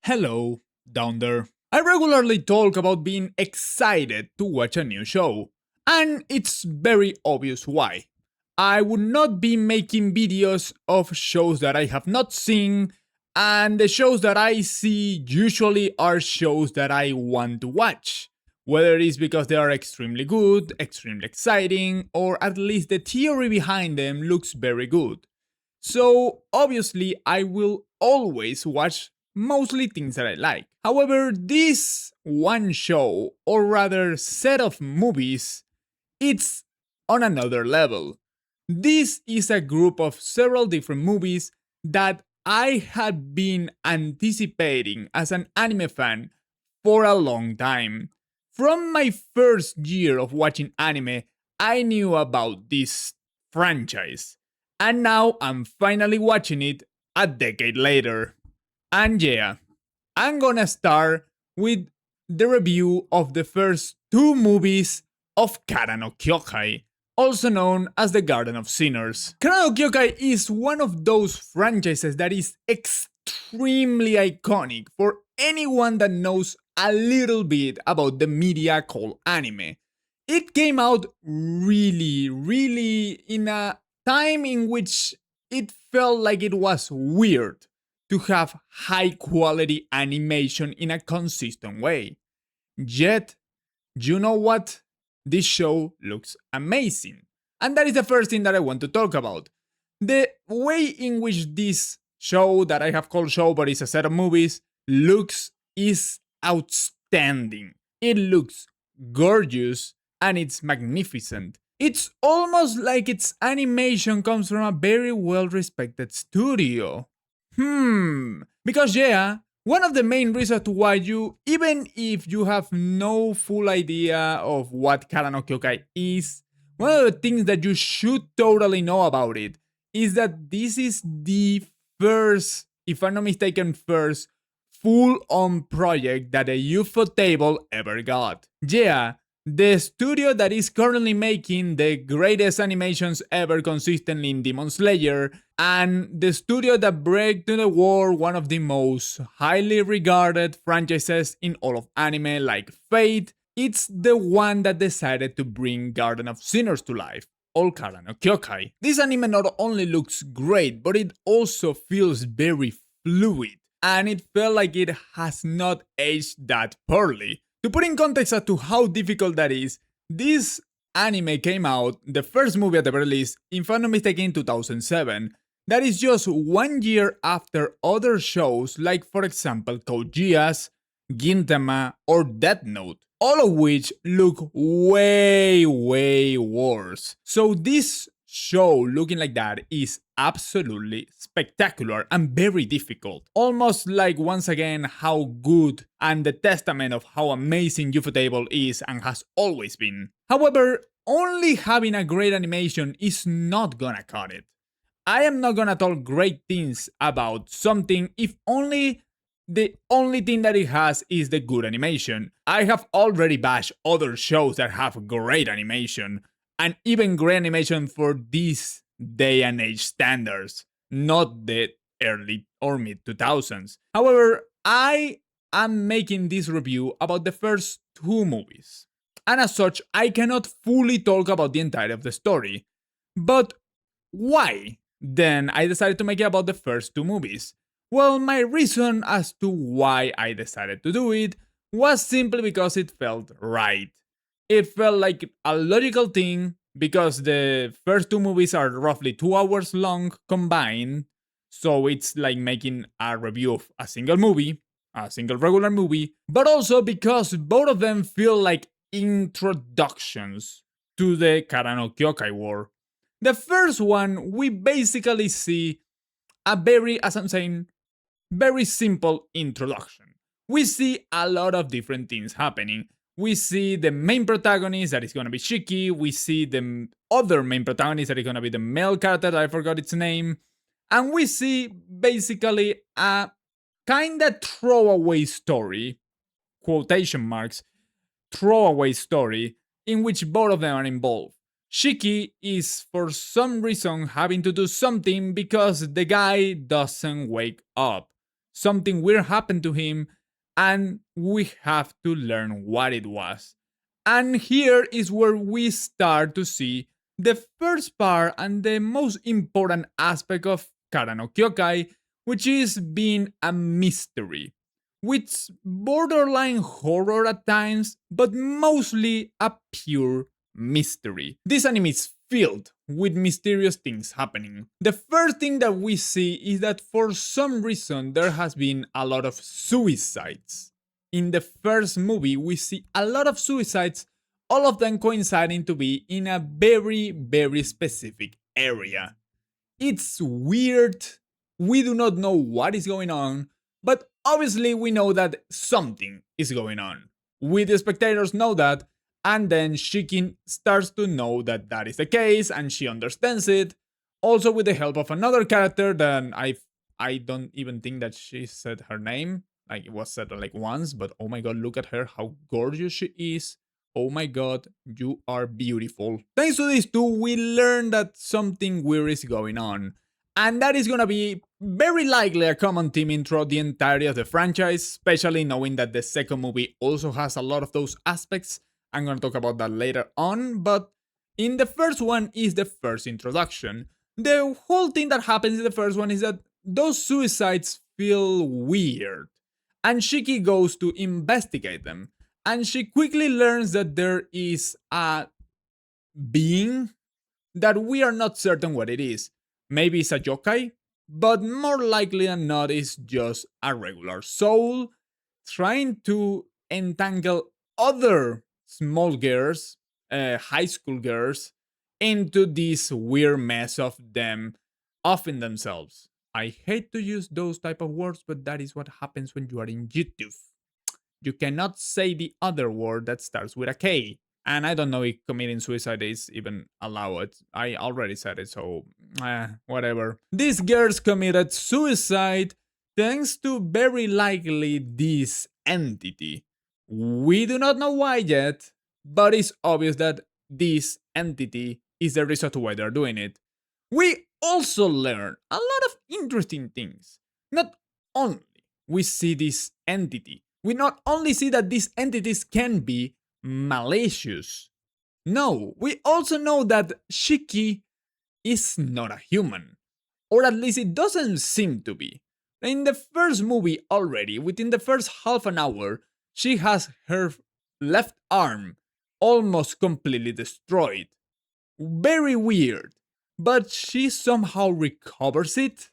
Hello, down there. I regularly talk about being excited to watch a new show, and it's very obvious why. I would not be making videos of shows that I have not seen, and the shows that I see usually are shows that I want to watch. Whether it is because they are extremely good, extremely exciting, or at least the theory behind them looks very good. So, obviously, I will always watch mostly things that I like. However, this one show, or rather set of movies, it's on another level. This is a group of several different movies that I had been anticipating as an anime fan for a long time. From my first year of watching anime, I knew about this franchise. And now I'm finally watching it a decade later. And yeah, I'm gonna start with the review of the first two movies of Kara no Kyoukai, also known as the Garden of Sinners. Kara no Kyoukai is one of those franchises that is extremely iconic for anyone that knows a little bit about the media called anime. It came out really in a time in which it felt like it was weird to have high quality animation in a consistent way. Yet, you know what? This show looks amazing. And that is the first thing that I want to talk about. The way in which this show that I have called show but is a set of movies looks is outstanding. It looks gorgeous and it's magnificent. It's almost like its animation comes from a very well respected studio. Because yeah, one of the main reasons to why you, even if you have no full idea of what Kara no Kyokai is, one of the things that you should totally know about it is that this is the first, if I'm not mistaken, first full-on project that a UFO table ever got. Yeah, the studio that is currently making the greatest animations ever consistently in Demon Slayer, and the studio that brought to the world one of the most highly regarded franchises in all of anime like Fate, it's the one that decided to bring Garden of Sinners to life, or Kara no Kyokai. This anime not only looks great, but it also feels very fluid, and it felt like it has not aged that poorly. To put in context as to how difficult that is, this anime came out, the first movie at the very least, if I'm not mistaken, in 2007. That is just 1 year after other shows like, for example, Code Geass, Gintama, or Death Note, all of which look way worse. So this show looking like that is absolutely spectacular and very difficult. Almost like once again how good and the testament of how amazing Ufotable is and has always been. However, only having a great animation is not gonna cut it. I am not gonna talk great things about something if only the only thing that it has is the good animation. I have already bashed other shows that have great animation, and even great animation for these day and age standards, not the early or mid 2000s. However, I am making this review about the first two movies, and as such, I cannot fully talk about the entirety of the story. But why? Then I decided to make it about the first two movies. Well, my reason as to why I decided to do it was simply because it felt right. It felt like a logical thing because the first two movies are roughly 2 hours long combined. So it's like making a review of a single movie, a single regular movie, but also because both of them feel like introductions to the Kara no Kyokai war. The first one, we basically see a very, as I'm saying, very simple introduction. We see a lot of different things happening. We see the main protagonist that is gonna be Shiki. We see the other main protagonist that is gonna be the male character that I forgot its name. And we see basically a kinda throwaway story, quotation marks, throwaway story, in which both of them are involved. Shiki is for some reason having to do something because the guy doesn't wake up. something weird happened to him, and we have to learn what it was. And here is where we start to see the first part and the most important aspect of Kara no Kyokai, which is being a mystery, with borderline horror at times, but mostly a pure mystery. This anime is filled with mysterious things happening. The first thing that we see is that for some reason there has been a lot of suicides. In the first movie, we see a lot of suicides, all of them coinciding to be in a very, very specific area. It's weird. We do not know what is going on, but obviously we know that something is going on. We, the spectators, know that, and then Shikin starts to know that that is the case, and she understands it. Also, with the help of another character that I don't even think that she said her name. Like it was said like once, but oh my god, look at her, how gorgeous she is. Oh my god, you are beautiful. Thanks to these two, we learn that something weird is going on. And that is gonna be very likely a common theme throughout the entirety of the franchise, especially knowing that the second movie also has a lot of those aspects. I'm gonna talk about that later on, but in the first one is the first introduction. The whole thing that happens in the first one is that those suicides feel weird, and Shiki goes to investigate them, and she quickly learns that there is a being that we are not certain what it is. Maybe it's a yokai, but more likely than not, it's just a regular soul trying to entangle other small girls, high school girls, into this weird mess of them offing themselves. I hate to use those type of words, but that is what happens when you are in YouTube. You cannot say the other word that starts with a K. And I don't know if committing suicide is even allowed. I already said it, so whatever. These girls committed suicide thanks to very likely this entity. We do not know why yet, but it's obvious that this entity is the reason to why they're doing it. We also learn a lot of interesting things. Not only we see this entity, we not only see that these entities can be malicious. No, we also know that Shiki is not a human. Or at least it doesn't seem to be. In the first movie already, within the first half an hour, she has her left arm almost completely destroyed. Very weird. But she somehow recovers it.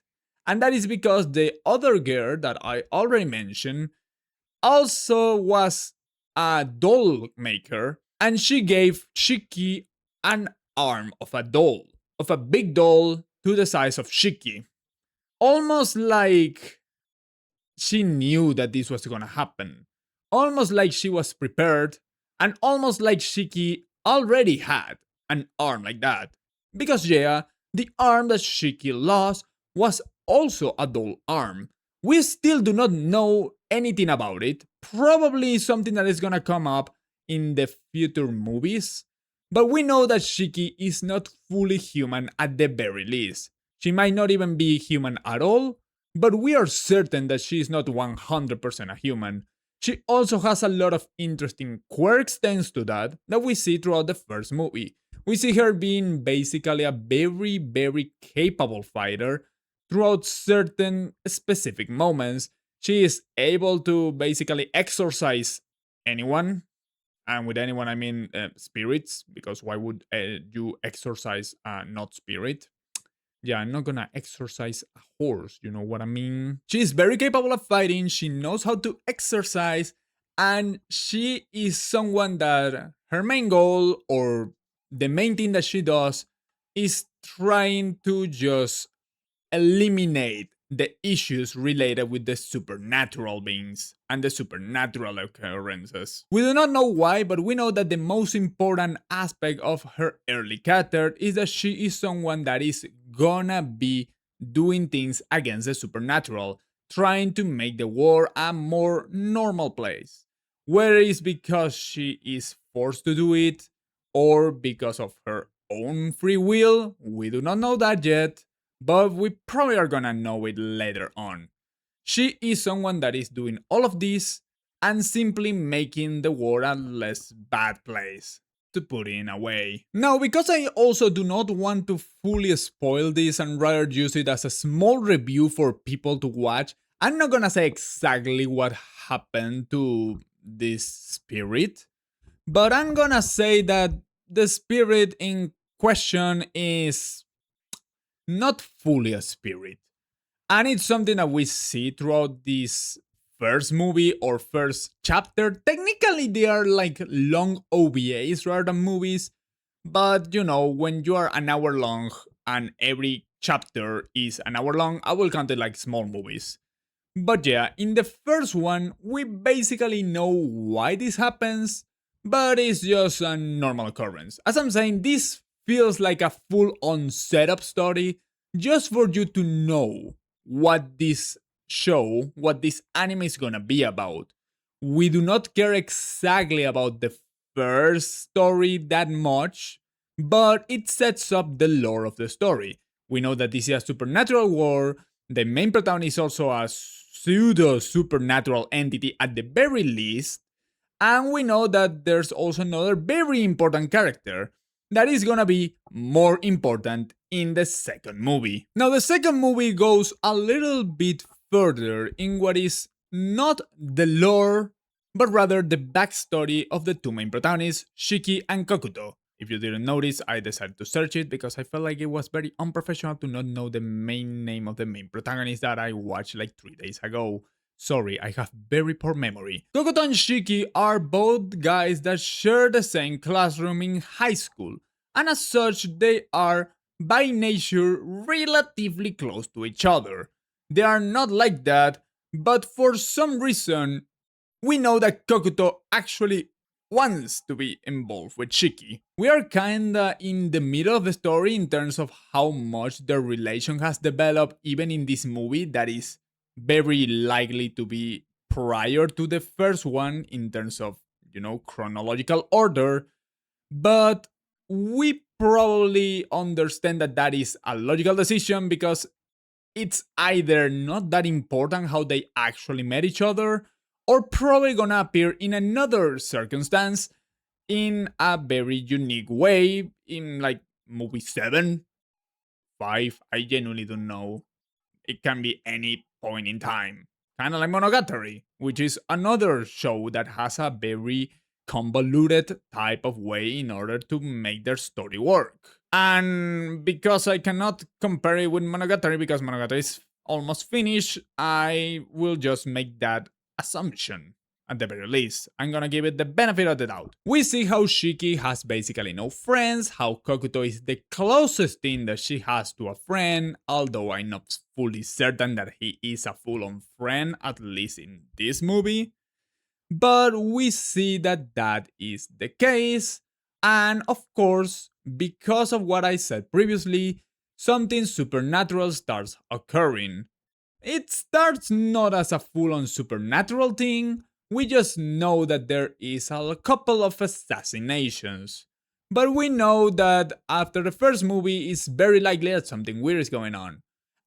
And that is because the other girl that I already mentioned also was a doll maker, and she gave Shiki an arm of a doll, of a big doll to the size of Shiki. Almost like she knew that this was gonna happen. Almost like she was prepared, and almost like Shiki already had an arm like that. Because, yeah, the arm that Shiki lost was also a doll arm. We still do not know anything about it. Probably something that is gonna come up in the future movies. But we know that Shiki is not fully human at the very least. She might not even be human at all, but we are certain that she is not 100% a human. She also has a lot of interesting quirks thanks to that we see throughout the first movie. We see her being basically a very, very capable fighter throughout certain specific moments. She is able to basically exorcise anyone, and with anyone I mean spirits, because why would you exorcise a not spirit? Yeah, I'm not gonna exercise a horse, you know what I mean? She's very capable of fighting, she knows how to exercise, and she is someone that her main goal, or the main thing that she does, is trying to just eliminate the issues related with the supernatural beings and the supernatural occurrences. We do not know why, but we know that the most important aspect of her early character is that she is someone that is gonna be doing things against the supernatural, trying to make the world a more normal place. Whether it's because she is forced to do it or because of her own free will, we do not know that yet, but we probably are gonna know it later on. She is someone that is doing all of this and simply making the world a less bad place, to put it in a way. Now, because I also do not want to fully spoil this and rather use it as a small review for people to watch, I'm not gonna say exactly what happened to this spirit, but I'm gonna say that the spirit in question is not fully a spirit. And it's something that we see throughout this first movie or first chapter. Technically, they are like long OVAs rather than movies, but when you are an hour long and every chapter is an hour long, I will count it like small movies. But yeah, in the first one, we basically know why this happens, but it's just a normal occurrence. As I'm saying, this feels like a full on setup story just for you to know what this show, what this anime is gonna be about. We do not care exactly about the first story that much, but it sets up the lore of the story. We know that this is a supernatural world. The main protagonist is also a pseudo supernatural entity at the very least. And we know that there's also another very important character that is gonna be more important in the second movie. Now, the second movie goes a little bit further in what is not the lore, but rather the backstory of the two main protagonists, Shiki and Kokuto. If you didn't notice, I decided to search it because I felt like it was very unprofessional to not know the main name of the main protagonist that I watched like 3 days ago. Sorry, I have very poor memory. Kokoto and Shiki are both guys that share the same classroom in high school, and as such, they are by nature relatively close to each other. They are not like that, but for some reason, we know that Kokuto actually wants to be involved with Shiki. We are kinda in the middle of the story in terms of how much their relation has developed, even in this movie that is very likely to be prior to the first one in terms of, chronological order. But we probably understand that that is a logical decision because it's either not that important how they actually met each other, or probably gonna appear in another circumstance in a very unique way in like movie 7, 5. I genuinely don't know. It can be any point in time. Kind of like Monogatari, which is another show that has a very convoluted type of way in order to make their story work. And because I cannot compare it with Monogatari because Monogatari is almost finished, I will just make that assumption. At the very least, I'm gonna give it the benefit of the doubt. We see how Shiki has basically no friends, how Kokuto is the closest thing that she has to a friend, although I'm not fully certain that he is a full-on friend, at least in this movie. But we see that that is the case, and of course, because of what I said previously, something supernatural starts occurring. It starts not as a full on supernatural thing, we just know that there is a couple of assassinations. But we know that after the first movie, it's very likely that something weird is going on.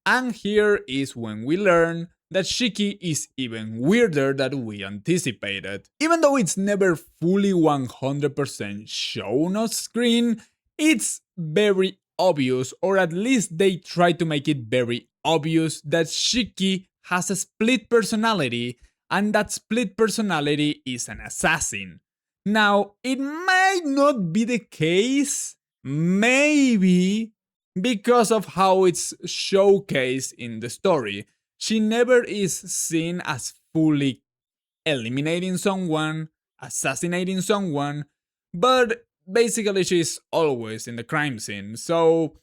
And here is when we learn that Shiki is even weirder than we anticipated. Even though it's never fully 100% shown on screen, it's very obvious, or at least they try to make it very obvious, that Shiki has a split personality, and that split personality is an assassin. Now, it might not be the case, maybe, because of how it's showcased in the story. She never is seen as fully eliminating someone, assassinating someone, but basically she's always in the crime scene. So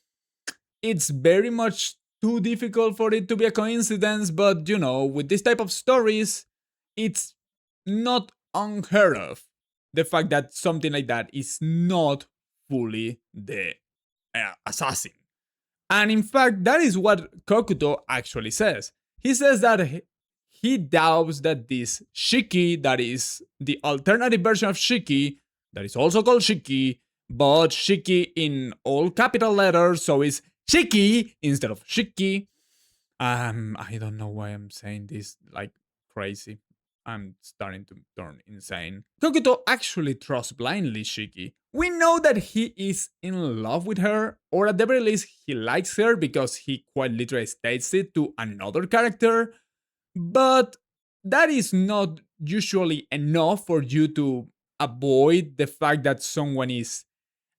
it's very much too difficult for it to be a coincidence, but with this type of stories, it's not unheard of. The fact that something like that is not fully the assassin. And in fact, that is what Kokuto actually says. He says that he doubts that this Shiki, that is the alternative version of Shiki, that is also called Shiki, but Shiki in all capital letters, so it's Shiki instead of Shiki. I don't know why I'm saying this like crazy. I'm starting to turn insane. Kokuto actually trusts blindly Shiki. We know that he is in love with her, or at the very least, he likes her because he quite literally states it to another character, but that is not usually enough for you to avoid the fact that someone is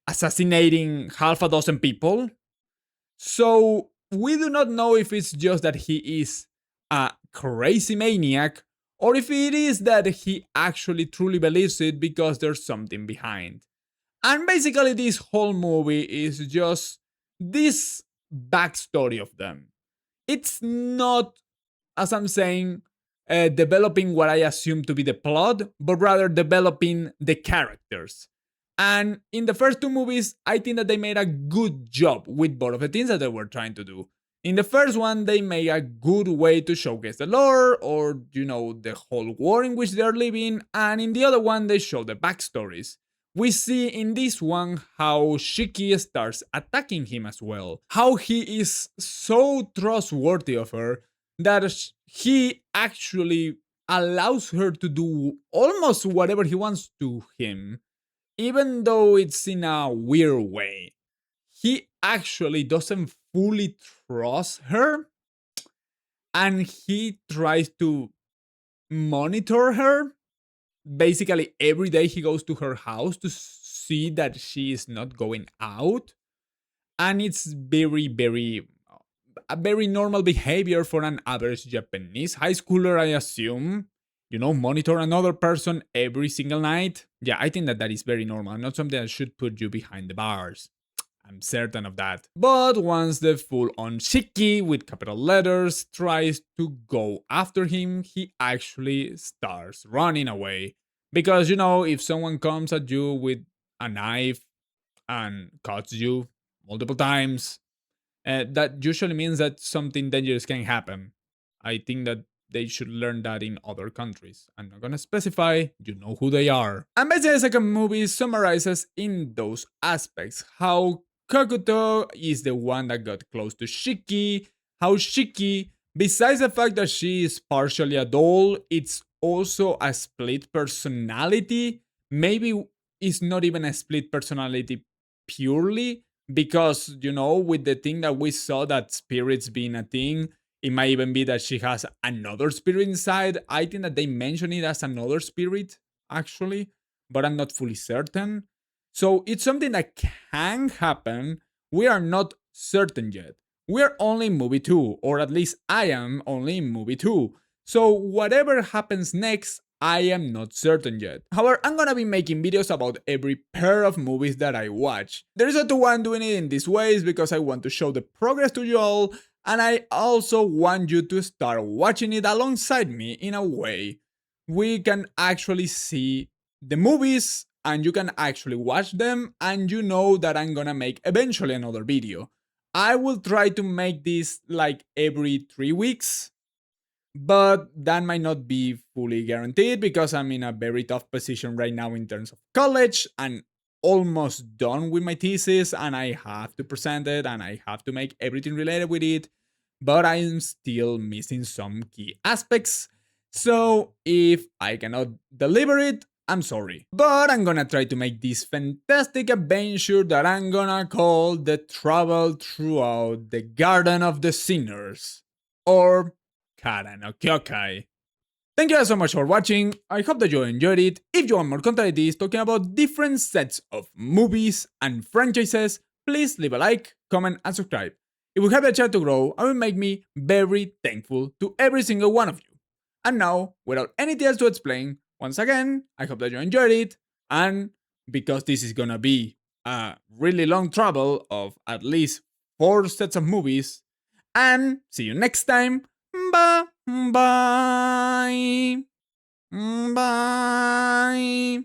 assassinating half a dozen people. So we do not know if it's just that he is a crazy maniac or if it is that he actually truly believes it because there's something behind. And basically, this whole movie is just this backstory of them. It's not, as I'm saying, developing what I assume to be the plot, but rather developing the characters. And in the first two movies, I think that they made a good job with both of the things that they were trying to do. In the first one, they made a good way to showcase the lore or, the whole war in which they're living. And in the other one, they show the backstories. We see in this one how Shiki starts attacking him as well. How he is so trustworthy of her that he actually allows her to do almost whatever he wants to him, even though it's in a weird way. He actually doesn't fully trust her and he tries to monitor her. Basically, every day he goes to her house to see that she is not going out. And it's a very normal behavior for an average Japanese high schooler, I assume. Monitor another person every single night. Yeah, I think that that is very normal, not something that should put you behind the bars. I'm certain of that. But once the full on Shiki with capital letters tries to go after him, he actually starts running away. Because, if someone comes at you with a knife and cuts you multiple times, that usually means that something dangerous can happen. I think that they should learn that in other countries. I'm not gonna specify, you know who they are. And basically, the second movie summarizes in those aspects how Kokuto is the one that got close to Shiki, how Shiki, besides the fact that she is partially a doll, it's also a split personality. Maybe it's not even a split personality purely, because with the thing that we saw that spirits being a thing, it might even be that she has another spirit inside. I think that they mention it as another spirit actually, but I'm not fully certain. So it's something that can happen. We are not certain yet. We're only in movie 2, or at least I am only in movie 2. So whatever happens next, I am not certain yet. However, I'm gonna be making videos about every pair of movies that I watch. The reason to why I'm doing it in this way is because I want to show the progress to you all, and I also want you to start watching it alongside me in a way. We can actually see the movies and you can actually watch them, and you know that I'm gonna make eventually another video. I will try to make this like every 3 weeks, but that might not be fully guaranteed because I'm in a very tough position right now in terms of college and almost done with my thesis, and I have to present it and I have to make everything related with it, but I'm still missing some key aspects. So if I cannot deliver it, I'm sorry. But I'm gonna try to make this fantastic adventure that I'm gonna call the travel throughout the Garden of the Sinners, or Kara no Kyoukai. Thank you guys so much for watching. I hope that you enjoyed it. If you want more content like this talking about different sets of movies and franchises, please leave a like, comment, and subscribe. It will help the channel to grow and will make me very thankful to every single one of you. And now, without anything else to explain, once again, I hope that you enjoyed it. And because this is gonna be a really long travel of at least 4 sets of movies, and see you next time. Bye. Bye. Bye.